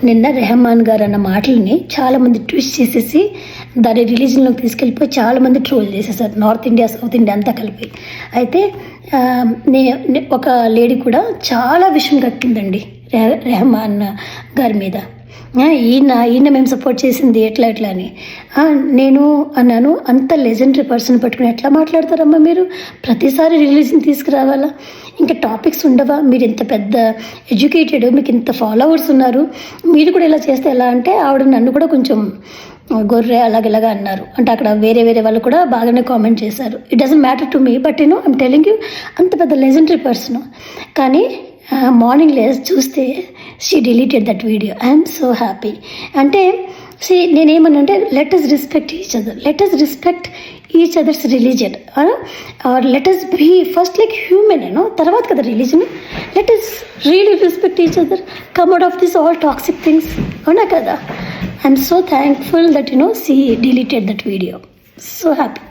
నిన్న రెహమాన్ గారు అన్న మాటలని చాలామంది ట్విస్ట్ చేసేసి దాని రిలీజన్లోకి తీసుకెళ్ళిపోయి చాలామంది ట్రోల్ చేసేసారు, నార్త్ ఇండియా సౌత్ ఇండియా అంతా కలిపి. అయితే ఒక లేడీ కూడా చాలా విషయం కట్టిందండి రెహమాన్ గారి మీద. ఈయన మేము సపోర్ట్ చేసింది ఎట్లా అని. నేను అన్నాను, అంత లెజెండరీ పర్సన్ పట్టుకుని ఎట్లా మాట్లాడతారమ్మా మీరు? ప్రతిసారి రిలీజన్ తీసుకురావాలా? ఇంకా టాపిక్స్ ఉండవా? మీరు ఇంత పెద్ద ఎడ్యుకేటెడ్, మీకు ఇంత ఫాలోవర్స్ ఉన్నారు, మీరు కూడా ఇలా చేస్తే ఎలా అంటే ఆవిడ నన్ను కూడా కొంచెం గొర్రె అలాగలాగా అన్నారు. అంటే అక్కడ వేరే వాళ్ళు కూడా బాగానే కామెంట్ చేశారు. It doesn't matter to me, but I'm telling you, అంత పెద్ద లెజెండరీ పర్సన్. కానీ మార్నింగ్ లేసి చూస్తే she deleted that video. I'm so happy. అంటే నేనేమన్నంటే let us respect each others religion, or let us be first like human, తర్వాత కదా religion. Let us really respect each other, come out of this all toxic things, అవునా కదా? I'm so thankful that she deleted that video. So happy.